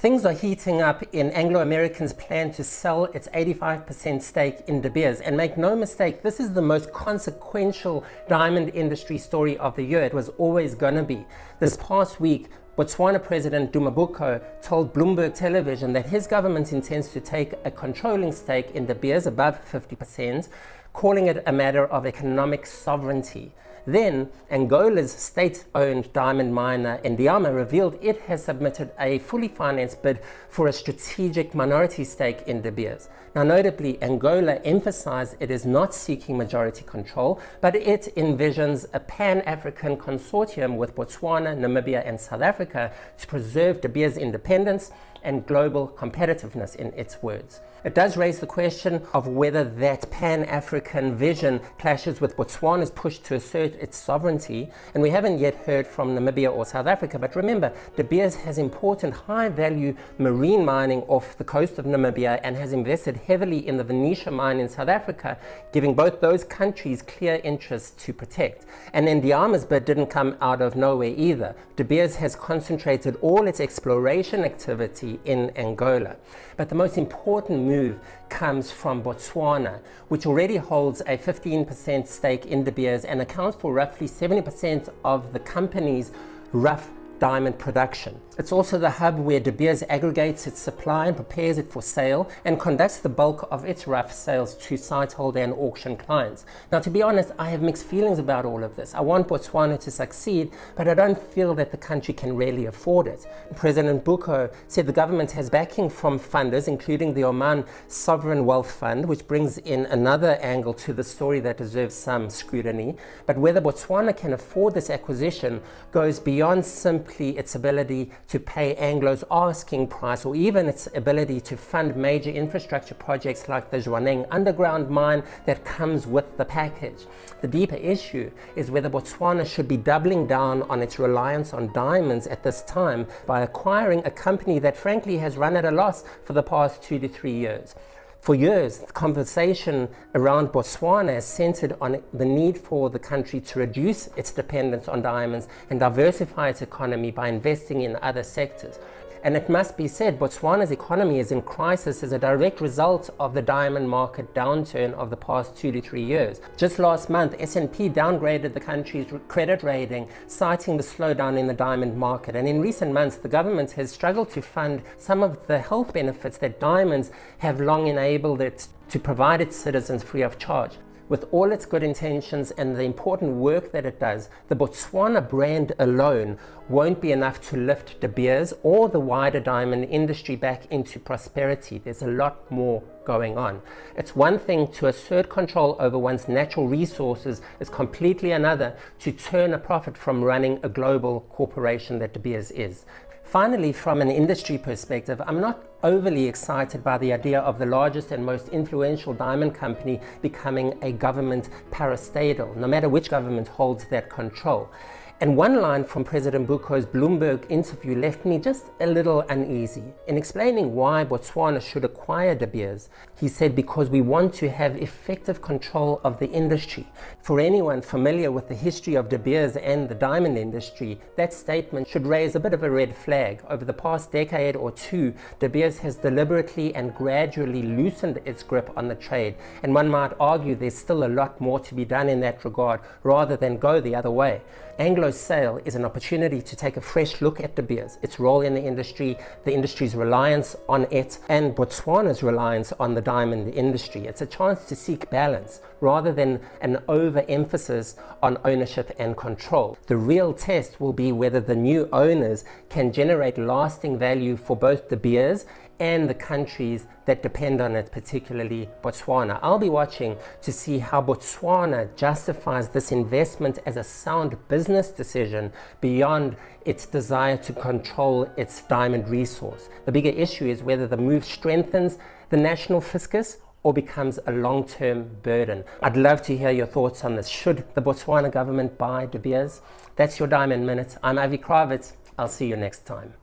Things are heating up in Anglo American's plan to sell its 85% stake in De Beers. And make no mistake, this is the most consequential diamond industry story of the year. It was always going to be. This past week, Botswana President Duma Boko told Bloomberg Television that his government intends to take a controlling stake in De Beers above 50%, calling it a matter of economic sovereignty. Then, Angola's state-owned diamond miner Ndiama revealed it has submitted a fully financed bid for a strategic minority stake in De Beers. Now, notably, Angola emphasized it is not seeking majority control, but it envisions a pan-African consortium with Botswana, Namibia, and South Africa to preserve De Beers' independence and global competitiveness, in its words. It does raise the question of whether that pan-African vision clashes with Botswana's push to assert its sovereignty, and we haven't yet heard from Namibia or South Africa. But remember, De Beers has important high-value marine mining off the coast of Namibia and has invested heavily in the Venetia mine in South Africa, giving both those countries clear interests to protect. And Ndiama's bid didn't come out of nowhere either. De Beers has concentrated all its exploration activity in Angola. But the most important move comes from Botswana, which already holds a 15% stake in De Beers and accounts for roughly 70% of the company's rough diamond production. It's also the hub where De Beers aggregates its supply and prepares it for sale and conducts the bulk of its rough sales to sightholder and auction clients. Now, to be honest, I have mixed feelings about all of this. I want Botswana to succeed, but I don't feel that the country can really afford it. President Boko said the government has backing from funders, including the Oman Sovereign Wealth Fund, which brings in another angle to the story that deserves some scrutiny. But whether Botswana can afford this acquisition goes beyond simply its ability to pay Anglo's asking price, or even its ability to fund major infrastructure projects like the Zwaneng underground mine that comes with the package. The deeper issue is whether Botswana should be doubling down on its reliance on diamonds at this time by acquiring a company that frankly has run at a loss for the past 2 to 3 years. For years, the conversation around Botswana has centered on the need for the country to reduce its dependence on diamonds and diversify its economy by investing in other sectors. And it must be said, Botswana's economy is in crisis as a direct result of the diamond market downturn of the past 2 to 3 years. Just last month, S&P downgraded the country's credit rating, citing the slowdown in the diamond market. And in recent months, the government has struggled to fund some of the health benefits that diamonds have long enabled it to provide its citizens free of charge. With all its good intentions and the important work that it does, the Botswana brand alone won't be enough to lift De Beers or the wider diamond industry back into prosperity. There's a lot more going on. It's one thing to assert control over one's natural resources. It's completely another to turn a profit from running a global corporation that De Beers is. Finally, from an industry perspective, I'm not overly excited by the idea of the largest and most influential diamond company becoming a government parastatal, no matter which government holds that control. And one line from President Boko's Bloomberg interview left me just a little uneasy. In explaining why Botswana should acquire De Beers, he said, because we want to have effective control of the industry. For anyone familiar with the history of De Beers and the diamond industry, that statement should raise a bit of a red flag. Over the past decade or two, De Beers has deliberately and gradually loosened its grip on the trade. And one might argue there's still a lot more to be done in that regard, rather than go the other way. Anglo's sale is an opportunity to take a fresh look at De Beers, its role in the industry's reliance on it, and Botswana's reliance on the diamond industry. It's a chance to seek balance rather than an overemphasis on ownership and control. The real test will be whether the new owners can generate lasting value for both De Beers and the countries that depend on it, particularly Botswana. I'll be watching to see how Botswana justifies this investment as a sound business decision beyond its desire to control its diamond resource. The bigger issue is whether the move strengthens the national fiscus or becomes a long-term burden. I'd love to hear your thoughts on this. Should the Botswana government buy De Beers? That's your Diamond Minute. I'm Avi Kravitz. I'll see you next time.